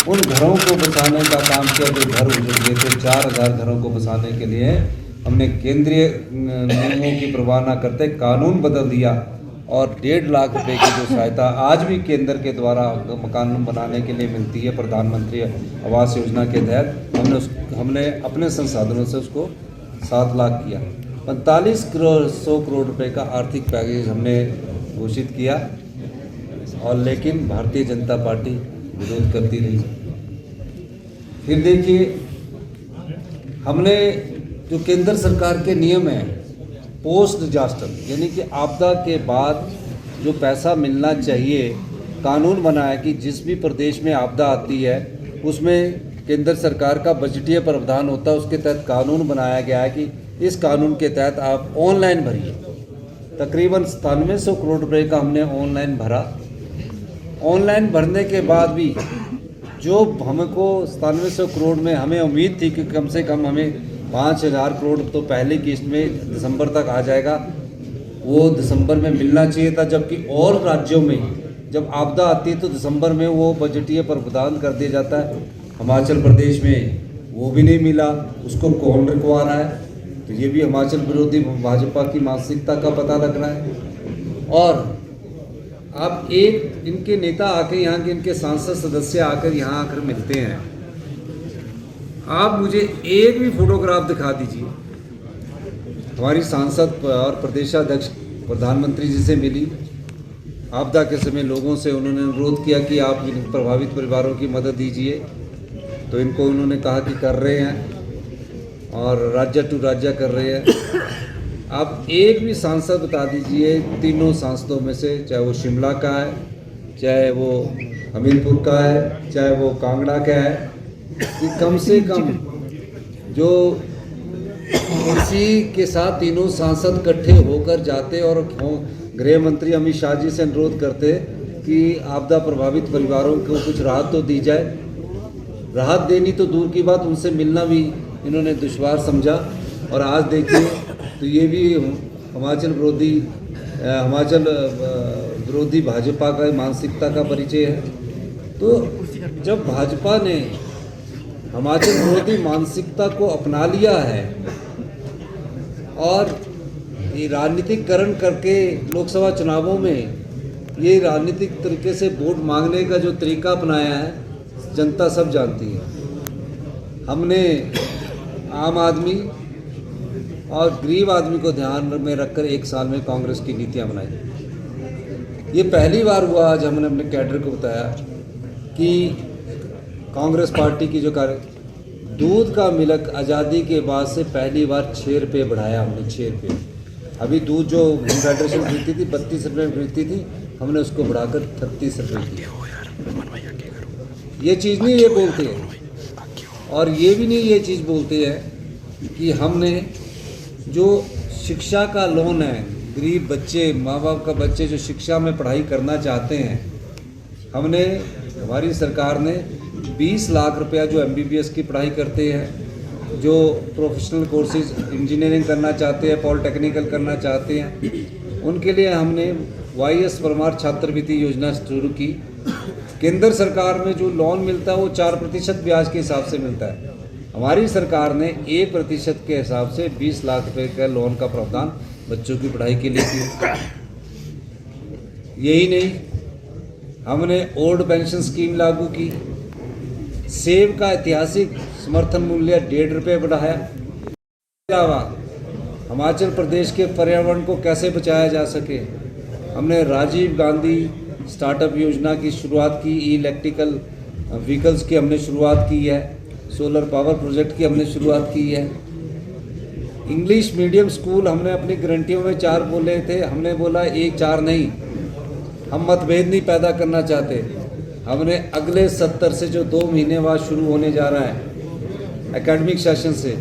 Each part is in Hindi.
उन घरों को बसाने का काम किया जो घर उजड़ गए थे। 4000 घरों को बसाने के लिए हमने केंद्रीय नियमों की परवाह न करते कानून बदल दिया और 1.5 लाख रुपए की जो सहायता आज भी केंद्र के द्वारा मकान बनाने के लिए मिलती है प्रधानमंत्री आवास योजना के तहत, हमने अपने संसाधनों से उसको 7 लाख किया। 45 करोड़ रुपए का आर्थिक पैकेज हमने घोषित किया और लेकिन भारतीय जनता पार्टी विरोध करती रही। फिर देखिए, हमने जो केंद्र सरकार के नियम हैं पोस्ट डिजास्टर यानी कि आपदा के बाद जो पैसा मिलना चाहिए, कानून बनाया कि जिस भी प्रदेश में आपदा आती है उसमें केंद्र सरकार का बजटीय प्रावधान होता है। उसके तहत कानून बनाया गया है कि इस कानून के तहत आप ऑनलाइन भरिए। तकरीबन 9700 करोड़ रुपए का हमने ऑनलाइन भरा। ऑनलाइन भरने के बाद भी जो हमको 9700 करोड़ में हमें उम्मीद थी कि कम से कम हमें 5000 करोड़ तो पहली किस्त में दिसंबर तक आ जाएगा, वो दिसंबर में मिलना चाहिए था। जबकि और राज्यों में जब आपदा आती है तो दिसंबर में वो बजटीय प्रावधान कर दिया जाता है। हिमाचल प्रदेश में वो भी नहीं मिला, उसको कौन रुकवा रहा है? तो ये भी हिमाचल विरोधी भाजपा की मानसिकता का पता लग रहा है। और अब एक इनके नेता आके यहाँ के इनके सांसद सदस्य आकर यहाँ आकर मिलते हैं। आप मुझे एक भी फोटोग्राफ दिखा दीजिए। हमारी सांसद और प्रदेशाध्यक्ष प्रधानमंत्री जी से मिली, आपदा के समय लोगों से उन्होंने अनुरोध किया कि आप इन प्रभावित परिवारों की मदद दीजिए, तो इनको उन्होंने कहा कि कर रहे हैं और राज्य टू राज्य कर रहे हैं। आप एक भी सांसद बता दीजिए, तीनों सांसदों में से, चाहे वो शिमला का है, चाहे वो हमीरपुर का है, चाहे वो कांगड़ा का है, कि कम से कम जो इसी के साथ तीनों सांसद इकट्ठे होकर जाते और गृह मंत्री अमित शाह जी से अनुरोध करते कि आपदा प्रभावित परिवारों को कुछ राहत तो दी जाए। राहत देनी तो दूर की बात, उनसे मिलना भी इन्होंने दुश्वार समझा। और आज देखिए तो ये भी हिमाचल विरोधी भाजपा का मानसिकता का परिचय है। तो जब भाजपा ने हिमाचल विरोधी मानसिकता को अपना लिया है और ये राजनीतिकरण करके लोकसभा चुनावों में ये राजनीतिक तरीके से वोट मांगने का जो तरीका अपनाया है, जनता सब जानती है। हमने आम आदमी और गरीब आदमी को ध्यान में रखकर 1 साल में कांग्रेस की नीतियां बनाई। ये पहली बार हुआ आज हमने अपने कैडर को बताया कि कांग्रेस पार्टी की जो दूध का मिल्क आज़ादी के बाद से पहली बार 6 रुपये बढ़ाया हमने, 6 रुपये। अभी दूध जो फेडरेशन खरीदती थी 32 रुपये में खरीदती थी, हमने उसको बढ़ाकर 36 रुपये की। ये चीज़ नहीं ये बोलते हैं, और ये भी नहीं ये चीज़ बोलते हैं कि हमने जो शिक्षा का लोन है, गरीब बच्चे, माँ बाप का बच्चे जो शिक्षा में पढ़ाई करना चाहते हैं, हमारी सरकार ने 20 लाख रुपया जो MBBS की पढ़ाई करते हैं, जो प्रोफेशनल कोर्सेज इंजीनियरिंग करना चाहते हैं, पॉलिटेक्निकल करना चाहते हैं, उनके लिए हमने YS परमार छात्रवृत्ति योजना शुरू की। केंद्र सरकार में जो लोन मिलता है वो 4% ब्याज के हिसाब से मिलता है। हमारी सरकार ने 1% के हिसाब से 20 लाख रुपए का लोन का प्रावधान बच्चों की पढ़ाई के लिए किया। यही नहीं, हमने ओल्ड पेंशन स्कीम लागू की, सेब का ऐतिहासिक समर्थन मूल्य 1.5 रुपये बढ़ाया। इसके अलावा हिमाचल प्रदेश के पर्यावरण को कैसे बचाया जा सके, हमने राजीव गांधी स्टार्टअप योजना की शुरुआत की, इलेक्ट्रिकल व्हीकल्स की हमने शुरुआत की है, सोलर पावर प्रोजेक्ट की हमने शुरुआत की है। इंग्लिश मीडियम स्कूल हमने अपनी गारंटियों में 4 बोले थे, हमने बोला 1-4 नहीं, हम मतभेद नहीं पैदा करना चाहते। हमने अगले 70 से जो 2 महीने बाद शुरू होने जा रहा है एकेडमिक सेशन से,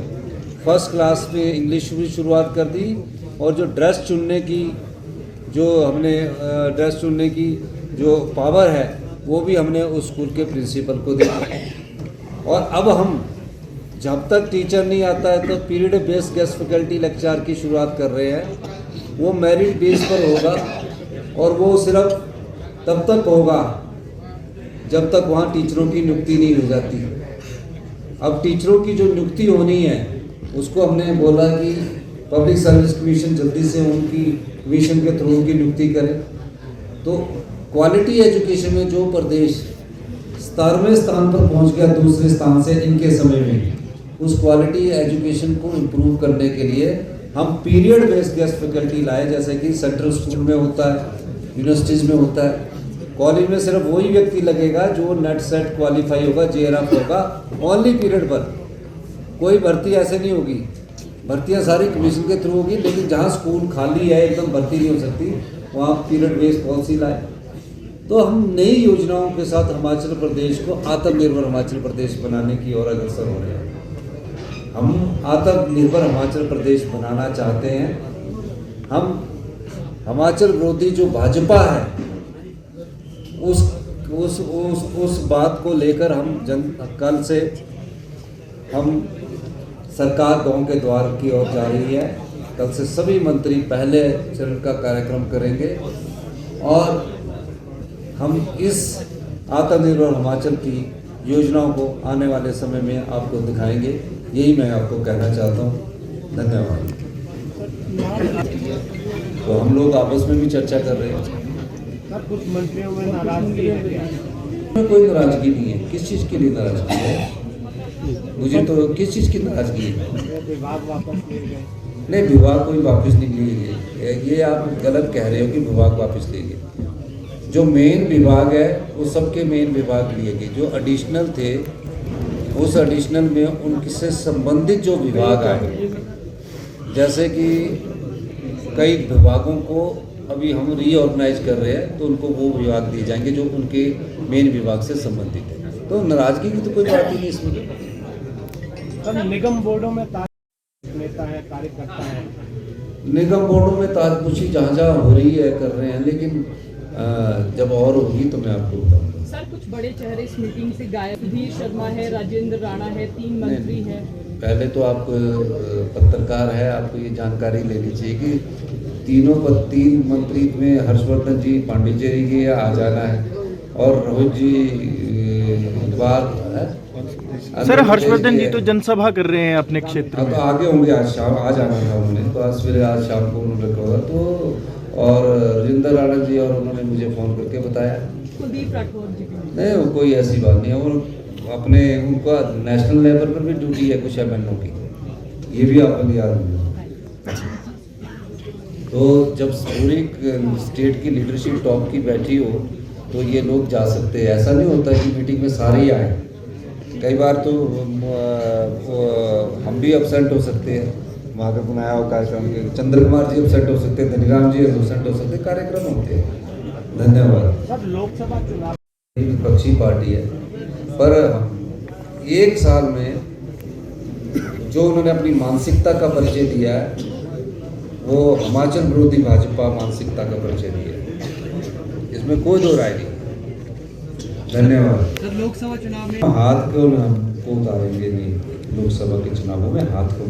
फर्स्ट क्लास में इंग्लिश की शुरुआत कर दी। और जो ड्रेस चुनने की जो पावर है वो भी हमने उस स्कूल के प्रिंसिपल को दी। और अब हम जब तक टीचर नहीं आता है तो period based guest faculty lecture की शुरुआत कर रहे हैं। वो मेरिट बेस पर होगा और वो सिर्फ तब तक होगा जब तक वहाँ टीचरों की नियुक्ति नहीं हो जाती। अब टीचरों की जो नियुक्ति होनी है उसको हमने बोला कि पब्लिक सर्विस कमीशन जल्दी से उनकी कमीशन के थ्रू उनकी नियुक्ति करे। तो क्वालिटी एजुकेशन में जो प्रदेश 17वें स्थान पर पहुंच गया दूसरे स्थान से इनके समय में, उस क्वालिटी एजुकेशन को इम्प्रूव करने के लिए हम पीरियड बेस्ड गेस्ट फैकल्टी लाए, जैसे कि सेंट्रल स्कूल में होता है, यूनिवर्सिटीज़ में होता है। कॉलेज में सिर्फ वही व्यक्ति लगेगा जो नेट सेट क्वालिफाई होगा, JRF होगा, ओनली पीरियड पर। कोई भर्ती ऐसे नहीं होगी, भर्तियाँ सारी कमीशन के थ्रू होगी, लेकिन जहाँ स्कूल खाली है एकदम भर्ती नहीं हो सकती वहाँ पीरियड बेस्ड पॉलिसी लाए। तो हम नई योजनाओं के साथ हिमाचल प्रदेश को आत्मनिर्भर हिमाचल प्रदेश बनाने की ओर अग्रसर हो रहे हैं। हम आत्मनिर्भर हिमाचल प्रदेश बनाना चाहते हैं। हम हिमाचल विरोधी जो भाजपा है उस बात को लेकर हम कल से हम सरकार गांव के द्वार की ओर जा रही है। कल से सभी मंत्री पहले चरण का कार्यक्रम करेंगे और हम इस आत्मनिर्भर हिमाचल की योजनाओं को आने वाले समय में आपको दिखाएंगे। यही मैं आपको कहना चाहता हूँ। धन्यवाद। तो हम लोग आपस में भी चर्चा कर रहे हैं। कुछ मंत्रियों में नाराजगी है? कोई नाराजगी नहीं है। किस चीज़ के लिए नाराजगी है? मुझे तो किस चीज़ की नाराजगी है? विभाग वापस लिए गए? नहीं, विभाग कोई वापस नहीं लिए गए। ये आप गलत कह रहे हो कि विभाग वापस लिए गए। जो मेन विभाग है वो सबके मेन विभाग लिए गए। जो एडिशनल थे उस एडिशनल में उनसे संबंधित जो विभाग आए, जैसे कि कई विभागों को अभी हम रीऑर्गेनाइज कर रहे हैं, तो उनको वो विभाग दिए जाएंगे जो उनके मेन विभाग से संबंधित है। तो नाराजगी की तो कोई बात ही नहीं इसमें। सर, निगम बोर्डों में नेता है, कार्यकर्ता है, निगम बोर्डों में ताजपुशी जहाँ जहाँ हो रही है कर रहे हैं, लेकिन जब और होगी तो मैं आपको बताऊंगा। सर, कुछ बड़े चेहरे इस मीटिंग से गायब। सुधीर शर्मा है, राजेंद्र राणा है, 3 मंत्री हैं। पहले तो आप पत्रकार है, आपको ये जानकारी लेनी चाहिए कि 3 मंत्री में हर्षवर्धन जी पांडिचेरी के आ जाना है और रोहित जी बात है। सर, हर्षवर्धन जी तो जनसभा कर रहे हैं अपने क्षेत्र में। तो आगे होंगे, आज शाम आ जाना था उन्होंने, तो आज सवेरे आज शाम को उन्होंने कहा। तो और राजेंद्र राणा जी और उन्होंने मुझे फ़ोन करके बताया। कुलदीप राठौर जी नहीं, वो कोई ऐसी बात नहीं है। वो अपने उनका नेशनल लेवल पर भी ड्यूटी है कुछ MNO की, ये भी आपको याद होगा। तो जब पूरी स्टेट की लीडरशिप टॉप की बैठी हो तो ये लोग जा सकते हैं। ऐसा नहीं होता कि मीटिंग में सारे ही आए। कई बार तो हम भी एब्सेंट हो सकते हैं, वहाँ का बनाया हुआ कार्यक्रम। चंद्र कुमार जी एब्सेंट हो सकते हैं, धनीराम जी एब्सेंट हो सकते हैं, कार्यक्रम होते हैं। धन्यवाद। सर, लोकसभा चुनाव विपक्षी पार्टी है, पर 1 साल में जो उन्होंने अपनी मानसिकता का परिचय दिया है वो हिमाचल विरोधी भाजपा मानसिकता का परिचय दिया है, इसमें कोई दो राय नहीं। धन्यवाद। सर, लोकसभा चुनाव में हाथ को उतारेंगे नहीं, लोकसभा के चुनावों में हाथ को